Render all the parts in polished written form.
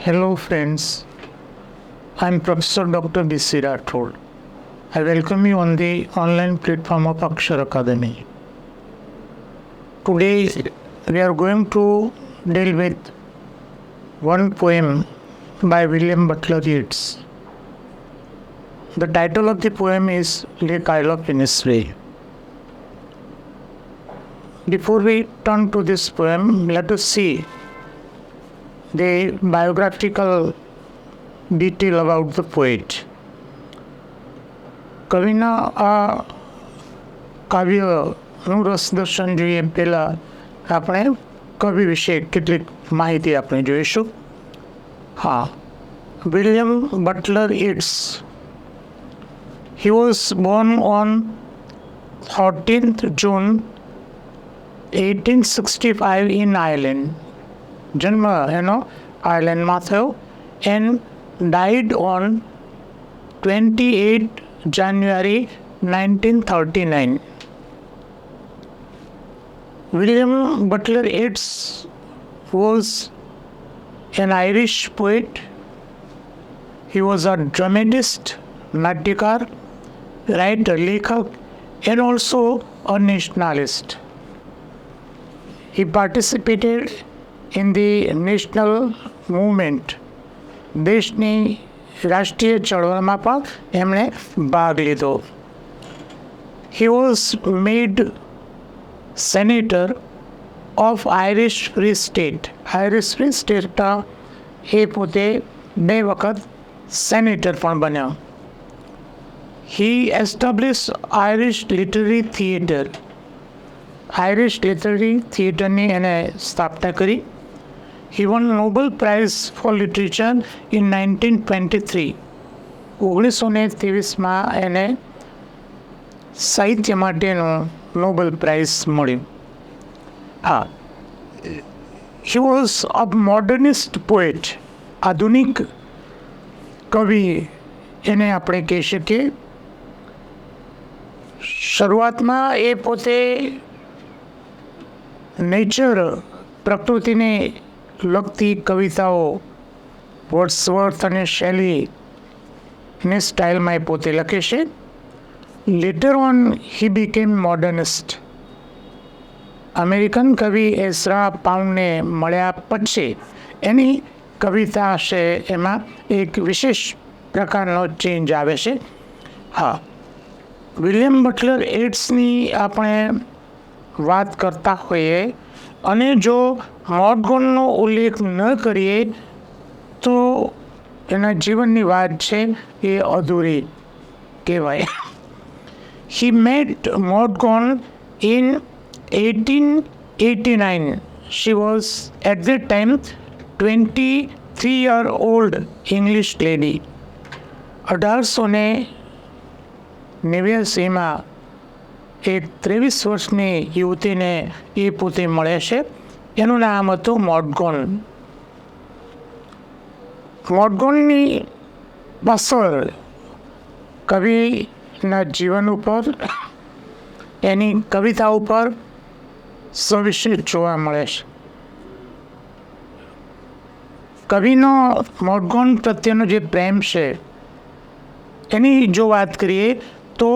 Hello, friends. I'm Professor Dr. B.C. Rathod. I welcome you on the online platform of Akshar Academy. Today, we are going to deal with one poem by William Butler Yeats. The title of the poem is Lake Isle of Innisfree. Before we turn to this poem, let us see the biographical detail about the poet. કવિના આ કાવ્યનું રસદર્શન જોઈએ પહેલાં આપણે કવિ વિશે કેટલીક માહિતી આપણે જોઈશું. William Butler Yeats. He was born on 13th June 1865 in Ireland. જન્મ એનો આયર્લેન્ડમાં થયો and died on 28 January 1939. William Butler Yeats was an Irish poet. He was a dramatist, natyakar, writer, lekhak, and also a nationalist. He participated in the national movement. દેશની રાષ્ટ્રીય ચળવળમાં પણ એમણે ભાગ લીધો. He was made senator of Irish Free State. Irish Free State એ પોતે 2 વખત senator પણ બન્યા. He established Irish Literary Theatre. Irish literary થિયેટરની એને સ્થાપના કરી. He won Nobel Prize for Literature in 1923. 1923માં એને સાહિત્ય માટેનું નોબેલ પ્રાઇઝ મળ્યું. He was a modernist poet. આધુનિક કવિ એને આપણે કહી શકીએ. શરૂઆતમાં એ પોતે નેચર, પ્રકૃતિને લગતી કવિતાઓ વર્ડસવર્થ અને શૈલીની સ્ટાઇલમાં એ પોતે લખે છે. Later on he became modernist. American કવિ એઝરા પાઉન્ડને મળ્યા પછી એની કવિતા છે એમાં એક વિશેષ પ્રકારનો ચેન્જ આવે છે. વિલિયમ બટલર યીટ્સની આપણે વાત કરતા હોઈએ અને જો મોર્ગનનો ઉલ્લેખ ન કરીએ તો એના જીવનની વાત છે એ અધૂરી કહેવાય. He met Morgan in 1889. She was at that time 23-year-old English lady. 1889માં એક 23 વર્ષની યુવતીને એ પોતે મળે છે. એનું નામ હતું મોર્ગન. મોર્ગનની અસર કવિના જીવન ઉપર, એની કવિતા ઉપર સવિશેષ જોવા મળે છે. કવિનો મોર્ગન પ્રત્યેનો જે પ્રેમ છે એની જો વાત કરીએ તો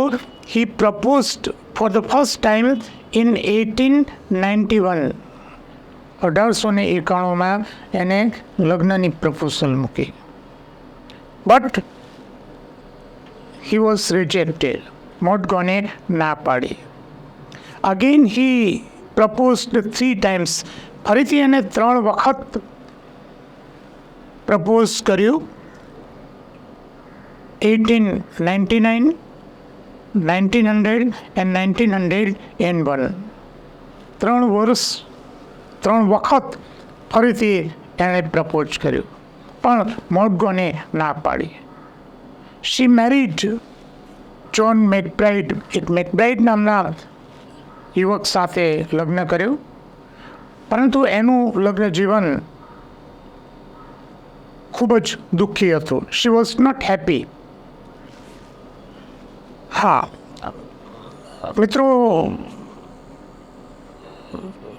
he proposed for the first time in 1891. 1891માં એને લગ્નની પ્રપોઝલ મૂકી. But he was rejected. મોર્ગને ના પાડી. Again he proposed 3 times. ફરીથી એને 3 વખત પ્રપોઝ કર્યું. 1899, 1900 and 1901. 3 વર્ષ 3 વખત ફરીથી એણે પ્રપોઝ કર્યું પણ મોર્ગને ના પાડી. શી મેરીડ જોન મેકબ્રાઇડ. એક મેકબ્રાઇડ નામના યુવક સાથે લગ્ન કર્યું પરંતુ એનું લગ્ન જીવન ખૂબ જ દુઃખી હતું. She was not happy. મિત્રો,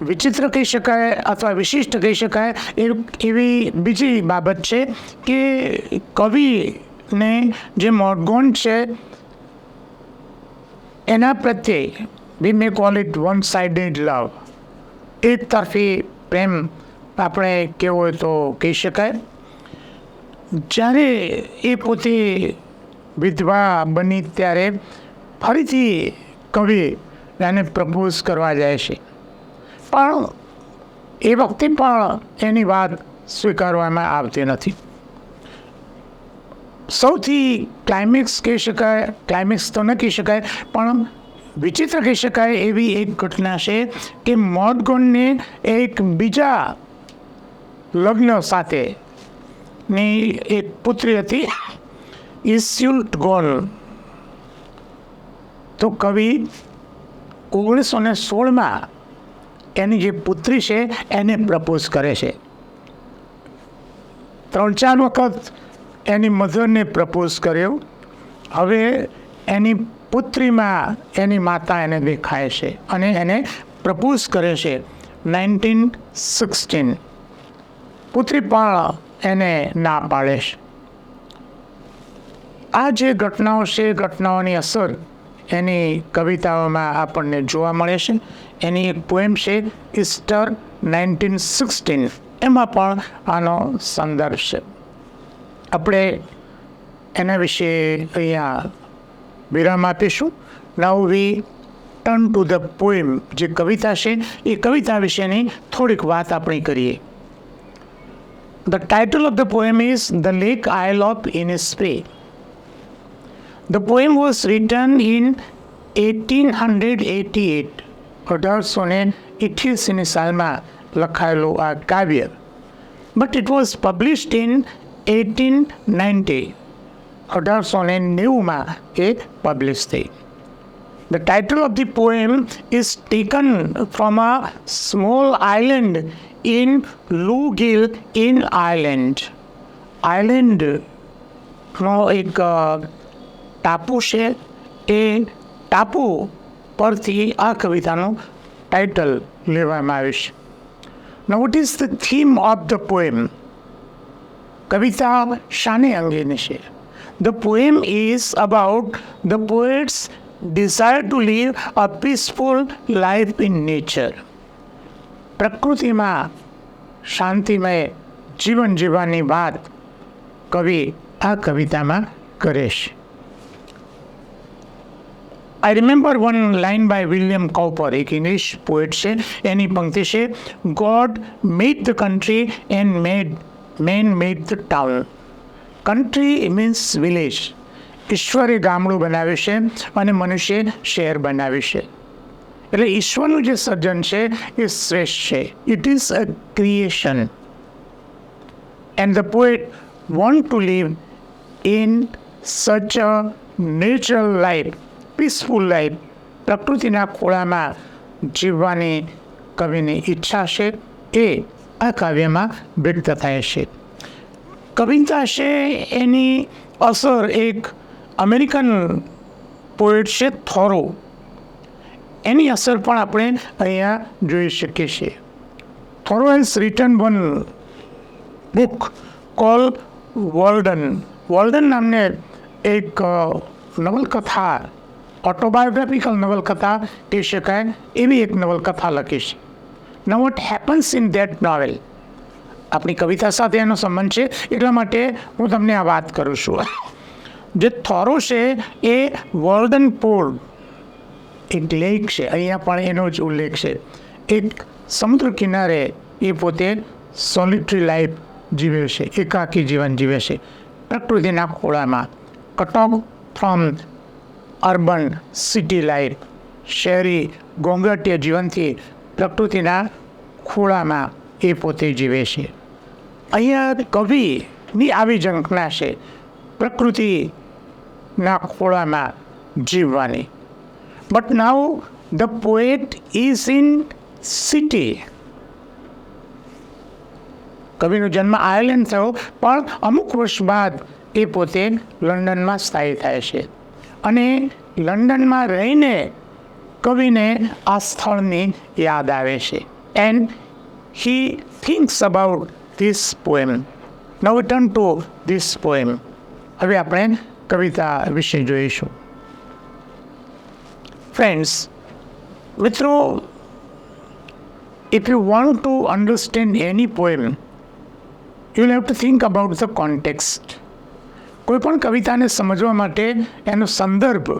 વિચિત્ર કહી શકાય અથવા વિશિષ્ટ કહી શકાય એવી બીજી બાબત છે કે કવિને જે મોર્ગન છે એના પ્રત્યે વી મે કોલ ઇટ વન સાઇડેડ લવ, એક તરફી પ્રેમ આપણે કહેવો હોય તો કહી શકાય. જ્યારે એ પોતે વિધવા બની ત્યારે ફરીથી કવિ એને પ્રપોઝ કરવા જાય છે, પણ એ વખતે પણ એની વાત સ્વીકારવામાં આવતી નથી. સૌથી ક્લાઇમેક્સ કહી શકાય, ક્લાઇમેક્સ તો ન કહી શકાય પણ વિચિત્ર કહી શકાય એવી એક ઘટના છે કે મોર્ગનને એક બીજા લગ્ન સાથે ની એક પુત્રી હતી ઇસ્યુલ્ટગોન. તો કવિ 1916 એની જે પુત્રી છે એને પ્રપોઝ કરે છે. 3-4 વખત એની મધરને પ્રપોઝ કર્યો. હવે એની પુત્રીમાં એની માતા એને દેખાય છે અને એને પ્રપોઝ કરે છે 1916. પુત્રી પણ એને ના પાડે છે. આ જે ઘટનાઓ છે, ઘટનાઓની અસર એની કવિતાઓમાં આપણને જોવા મળે છે. એની એક પોએમ છે ઇસ્ટર 1916, એમાં પણ આનો સંદર્ભ છે. આપણે એના વિશે અહીંયા વિરામ આપીશું. નાઉ વી ટર્ન ટુ ધ પોએમ. જે કવિતા છે એ કવિતા વિશેની થોડીક વાત આપણે કરીએ. The title of the poem is The Lake Isle of Innisfree. The poem was written in 1888. 1888 સાલમાં લખાયેલું આ કાવ્ય. But it was published in 1890. 1890માં એ પબ્લિશ થઈ. The title of the poem is taken from a small island in Lugill in Ireland. Ireland નો એક ટાપુ છે. એ ટાપુ પરથી આ કવિતાનું ટાઇટલ લેવામાં આવ્યું છે. Now what is the theme of the poem? કવિતા શાને અંગેની છે? The poem is about the poet's desire to live a peaceful life in nature. પ્રકૃતિમાં શાંતિમય જીવન જીવવાની વાત કવિ આ કવિતામાં કરે છે. I remember one line by William Cowper, એક ઇંગ્લિશ પોએટ છે. એની પંક્તિ છે, God made the country and man made the town. Country means village. ઈશ્વરે ગામડું બનાવ્યું છે અને મનુષ્ય શહેર બનાવ્યું છે. એટલે ઈશ્વરનું જે સર્જન છે એ શ્રેષ્ઠ છે. It is a creation. And the poet want to live in such a natural life, peaceful life. પ્રકૃતિના ખોળામાં જીવવાની કવિની ઈચ્છા છે એ આ કાવ્યમાં વ્યક્ત થાય છે. કવિતા છે એની અસર એક અમેરિકન પોએટ છે થોરો, એની અસર પણ આપણે અહીંયા જોઈ શકીએ છીએ. Thoreau has written one book call Walden. Walden નામને એક નવલકથા, ઓટોબાયોગ્રાફિકલ નવલકથા કહી શકાય એવી એક નવલકથા લખી છે. નાઉ what happens in that novel, આપણી કવિતા સાથે એનો સંબંધ છે એટલા માટે હું તમને આ વાત કરું છું. જે થોરો છે એ વોલ્ડન પોર્ડ એક લેક છે, અહીંયા પણ એનો જ ઉલ્લેખ છે. એક સમુદ્ર કિનારે એ પોતે સોલિટરી લાઈફ જીવે છે, એકાકી જીવન જીવે છે પ્રકૃતિના ખોળામાં. Cut off from urban city life, શહેરી ઘોંઘાટીય જીવનથી પ્રકૃતિના ખોળામાં એ પોતે જીવે છે. અહીંયા કવિની આવી ઝંખના છે પ્રકૃતિના ખોળામાં જીવવાની. But now the poet is in city. કવિનો જન્મ આયર્લેન્ડ થયો પણ અમુક વર્ષ બાદ એ પોતે લંડનમાં સ્થાયી થાય છે અને લંડનમાં રહીને કવિને આ સ્થળની યાદ આવે છે. and he thinks about this poem. Now we turn to this poem. હવે આપણે કવિતા વિશે જોઈશું. Friends, મિત્રો, if you want to understand any poem, you'll have to think about the context. કોઈપણ કવિતાને સમજવા માટે એનો સંદર્ભ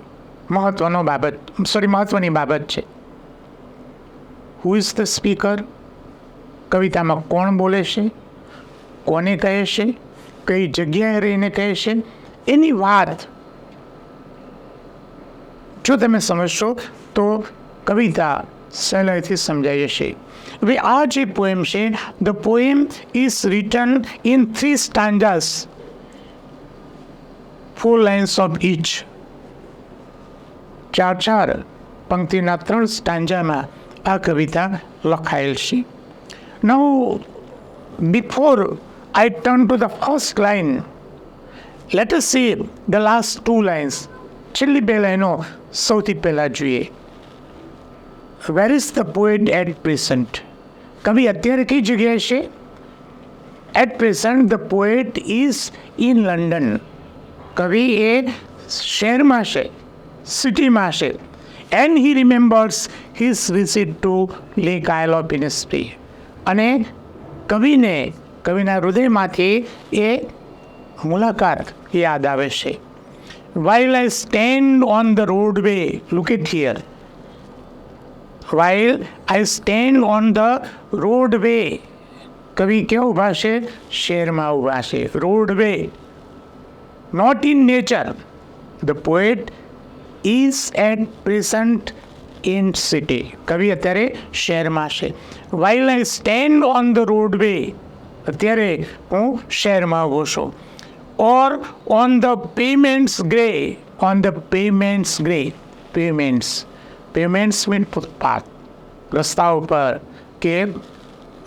મહત્વની બાબત છે. Who is the speaker? કવિતામાં કોણ બોલે છે, કોને કહે છે, કઈ જગ્યાએ રહીને કહે છે, એની વાત જો તમે સમજશો તો કવિતા સહેલાઈથી સમજાઈ જશે. હવે આ જે પોએમ છે, the poem is return in 3 સ્ટાન્જાસ, 4 lines of each. 4 પંક્તિના 3 સ્ટાન્જામાં આ કવિતા લખાયેલ છે. Now, before I turn to the first line, let us see the last 2 lines. છેલ્લી 2 લાઈનો સૌથી પહેલા જોઈએ. Where is the poet at present? કવિ અત્યારે કઈ જગ્યાએ છે? At present the poet is in London. કવિ એ શહેરમાં છે, સિટીમાં છે. And he remembers his visit to Lake Isle of Innisfree. અને કવિના હૃદયમાંથી એ મુલાકાત યાદ આવે છે. While I stand on the roadway, look at here. While I stand on the roadway, કવિ ક્યાં ઊભા છે? શહેરમાં ઊભા છે. Roadway, not in nature. The poet is at present in city. કવિ અત્યારે શહેરમાં છે. While I stand on the roadway, અત્યારે હું શહેરમાં ઊભો છું. Or on the payments grey, on the payments grey, payments mean footpath, રસ્તા ઉપર કે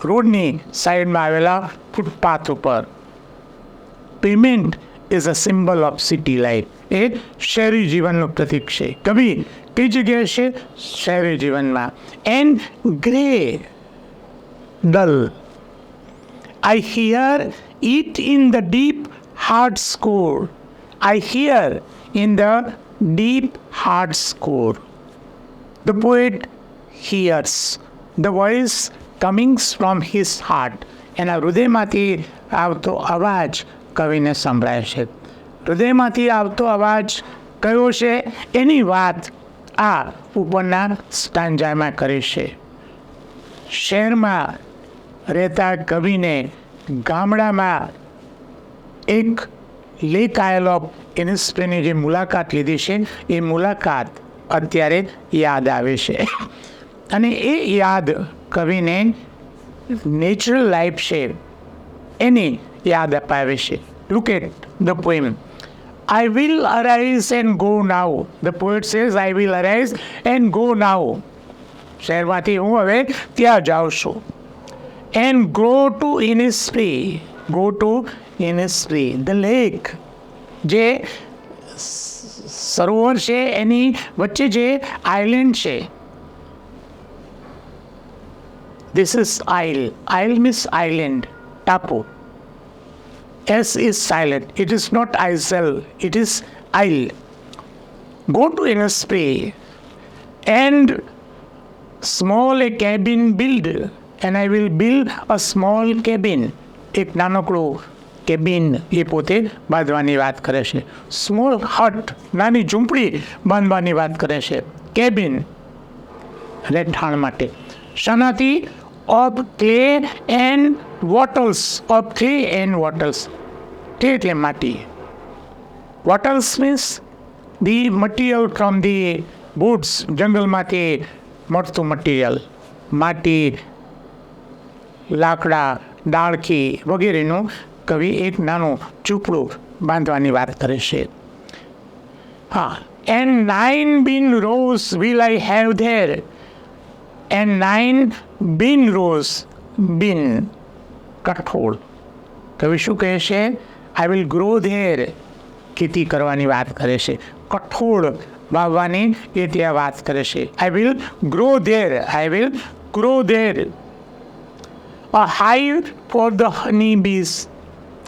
રોડની સાઈડમાં આવેલા ફૂટપાથ ઉપર. Pavement is a symbol of city life. એ શહેરી જીવનનું પ્રતીક છે. કવિ કઈ જગ્યાએ છે? શહેરી જીવનમાં. And grey, dull. I hear it in the deep heart score. I hear in the deep heart score. The poet hears the voice coming from his heart. એના હૃદયમાંથી આવતો અવાજ કવિને સંભળાય છે. હૃદયમાંથી આવતો અવાજ કયો છે એની વાત આ ઉપરના સ્ટાન્જામાં કરે છે. શહેરમાં રહેતા કવિને ગામડામાં એક લેક આઇલ ઓફ ઇનિસ્ફ્રીની જે મુલાકાત લીધી છે એ મુલાકાત અત્યારે યાદ આવે છે. અને એ યાદ કવિને નેચરલ લાઈફ છે એની યાદ અપાવે છે. Look at the poem. I will arise and go now. The poet says, I will arise and go now. શહેરમાંથી હું હવે ત્યાં જાઉં છું. And go to Innisfree. Go to Innisfree. The lake. જે સરોવર છે એની વચ્ચે જે આઇલેન્ડ છે. This is isle. Isle means island, ટાપુ. S is silent. It is not isle. It is isle. Go to Innisfree and small a cabin build. And I will build a small cabin. એક નાનકડું cabin એ પોતે બાંધવાની વાત કરે છે. Small હટ, નાની ઝૂંપડી બાંધવાની વાત કરે છે. કેબિન રહેઠાણ માટે. શાનાથી? Of clay and wattles. Of clay and wattles. Clay એટલે માટી. Wattles means the material from the woods. જંગલમાંથી મળતું મટીરિયલ. માટી, લાકડા, ડાળખી વગેરેનું કવિ એક નાનું ઝૂંપડું બાંધવાની વાત કરે છે. હા. And 9 bin rows will I have there. And 9 bin rows. Bin, કઠોળ. કવિ શું કહે છે? I will grow there. ખેતી કરવાની વાત કરે છે. કઠોળ વાવવાની એ ત્યાં વાત કરે છે. I will grow there. I will grow there. A hive for the honeybees.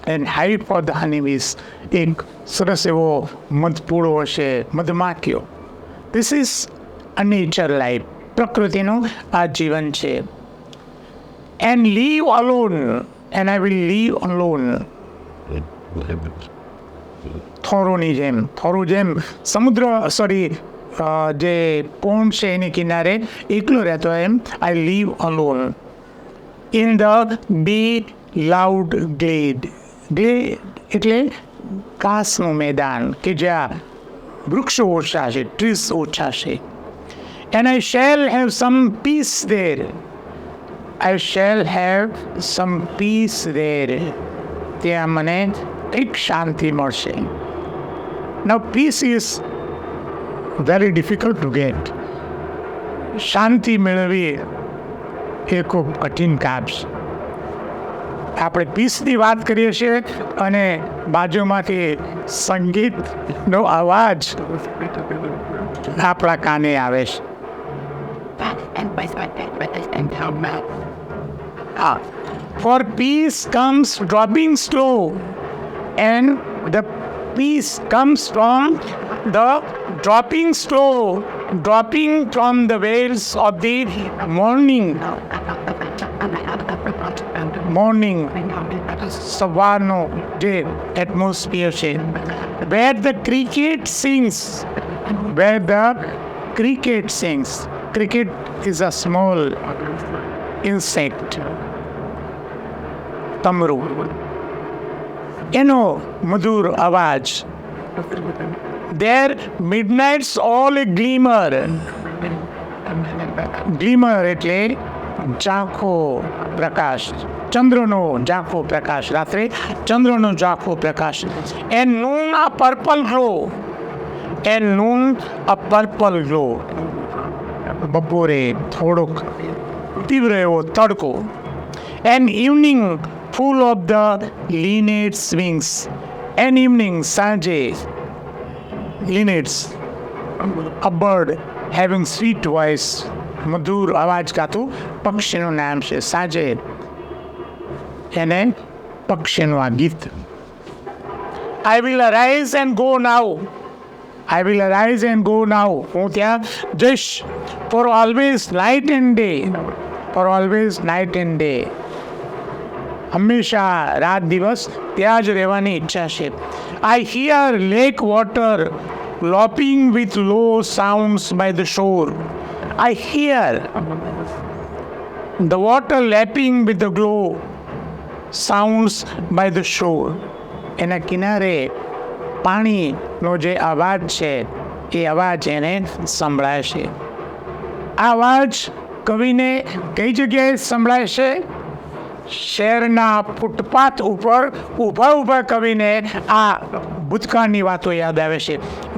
And hive for the honeybees. એક સરસ એવો મધપૂડો હશે, મધમાખીઓ. This is a nature life. પ્રકૃતિનું આ જીવન છે. And leave alone. And I will leave alone. થોરોની જેમ સમુદ્ર જે પોન્ડ છે એની કિનારે એકલો રહેતો એમ I live alone in the bee loud glade. એટલે ઘાસનું મેદાન કે જ્યાં વૃક્ષો ઓછા છે, ટ્રીસ ઓછા છે. And I shall have some peace there. I shall have some peace there. ત્યાં મને એક શાંતિ મળશે. Now peace is very difficult to get. શાંતિ મેળવવી એ ખૂબ કઠિન કામ છે. આપણે પીસની વાત કરીએ છીએ અને બાજુમાંથી સંગીતનો અવાજ આપણા કાને આવે છે. For peace comes dropping slow, and the peace comes from the dropping slow, dropping from the waves of the morning. સવારનો જે એટમોસ્ફિયર છે, where the cricket sings. Cricket is a small insect. તમરું એનો મધુર અવાજ. There midnights all a glimmer. એટલે ઝાંખો પ્રકાશ, ચંદ્રનો ઝાંખો પ્રકાશ, રાત્રે ચંદ્રનો ઝાંખો પ્રકાશ. And noon a purple glow. બપોરે થોડોક તીવ્ર એવો તડકો. And evening full of the linnets wings. And evening, સાંજે, linnets, a bird having sweet voice, મધુર અવાજ ગાતું પક્ષીનું નામ છે. સાંજે એને પક્ષીનું આ ગીત. I will arise and go now. હું ત્યાં જઈશ. For always night and day. હંમેશા રાત દિવસ ત્યાં જ રહેવાની ઈચ્છા છે. I hear lake water lapping with low sounds by the shore. I hear the water lapping with the glow sounds by the shore. એના કિનારે પાણીનો જે અવાજ છે એ અવાજ એને સંભળાય છે. આ અવાજ કવિને કઈ જગ્યાએ સંભળાય છે? શહેરના ફૂટપાથ ઉપર ઊભા કવિને આ ભૂતકાળની વાતો યાદ આવે છે.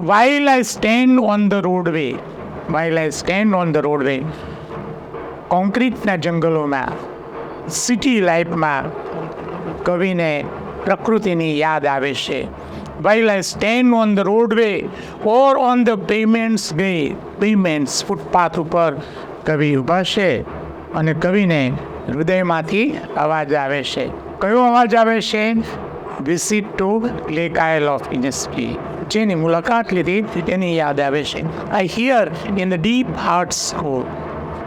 While I stand on the roadway. કોન્ક્રીટના જંગલોમાં, સિટી લાઈફમાં કવિને પ્રકૃતિની યાદ આવે છે. While I stand on the roadway or on the pavements, footpath ઉપર કવિ ઊભા છે અને કવિને હૃદયમાંથી અવાજ આવે છે. કયો અવાજ આવે છે? Visit to lake isle of Innisfree. જેની મુલાકાત લીધી એની યાદ આવે છે. I hear in the deep heart's core.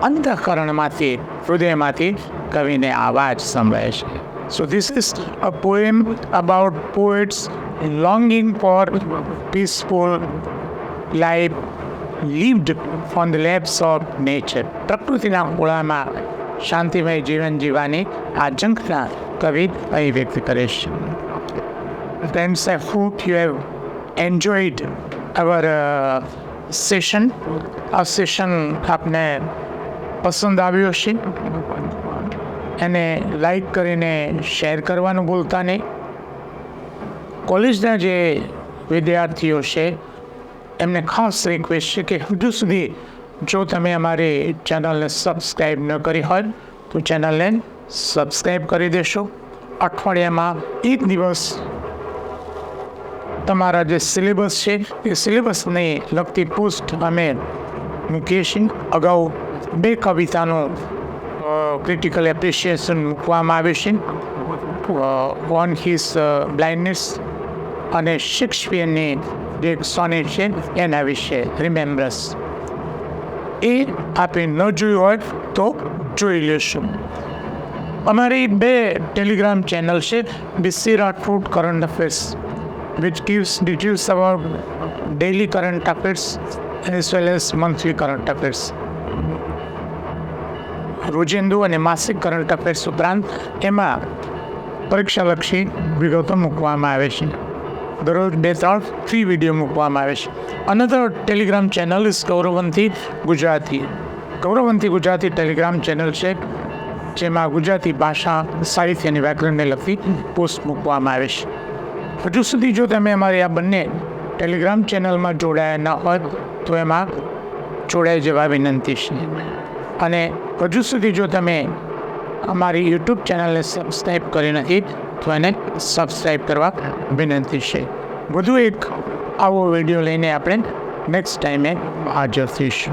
અંતઃકરણમાંથી, હૃદયમાંથી કવિને અવાજ સંભળાય છે. So this is a poem about poets longing for peaceful life lived on the laps of nature. પ્રકૃતિના ખોળામાં શાંતિમય જીવન જીવવાની આ ઝંખના કવિ અહીં વ્યક્ત કરે છે. Friends, I hope you have enjoyed our session. આ સેશન આપને પસંદ આવ્યો છે. એને લાઈક કરીને શેર કરવાનું ભૂલતા નહીં. કોલેજના જે વિદ્યાર્થીઓ છે એમને ખાસ રિક્વેસ્ટ છે કે હજુ સુધી જો તમે અમારી ચેનલને સબસ્ક્રાઈબ ન કરી હોય તો ચેનલને સબસ્ક્રાઈબ કરી દેશો. અઠવાડિયામાં એક દિવસ તમારા જે સિલેબસ છે એ સિલેબસને લગતી પોસ્ટ અમે મૂકીએ છીએ. અગાઉ 2 કવિતાનું ક્રિટિકલ એપ્રિશિએશન મૂકવામાં આવ્યું છે ઓન હિઝ બ્લાઇન્ડનેસ, અને શેક્સપિયરની જે સોનેટ છે એના વિશે રિમેમ્બરન્સ. એ આપણે ન જોયું હોય તો જોઈ લેશું. અમારી 2 ટેલિગ્રામ ચેનલ છે, BC Rathod current affairs, which gives details about daily current affairs as well as monthly current affairs. રોજિંદુ અને માસિક કરંટ અફેર્સ ઉપરાંત એમાં પરીક્ષાલક્ષી વિગતો મૂકવામાં આવે છે. દરરોજ 2-3 ફ્રી વિડીયો મૂકવામાં આવે છે. Another Telegram channel is Gauravanti Gujarati. Gauravanti Gujarati Telegram channel છે, જેમાં ગુજરાતી ભાષા, સાહિત્ય અને વ્યાકરણને લગતી પોસ્ટ મૂકવામાં આવે છે. હજુ સુધી જો તમે અમારી આ બંને ટેલિગ્રામ ચેનલમાં જોડાયા ન હોય તો એમાં જોડાઈ જવા વિનંતી છે. અને હજુ સુધી જો તમે અમારી યુટ્યુબ ચેનલને સબસ્ક્રાઈબ કરી નથી તો એને સબસ્ક્રાઈબ કરવા વિનંતી છે. વધુ એક આવો વિડીયો લઈને આપણે નેક્સ્ટ ટાઈમે હાજર થઈશું.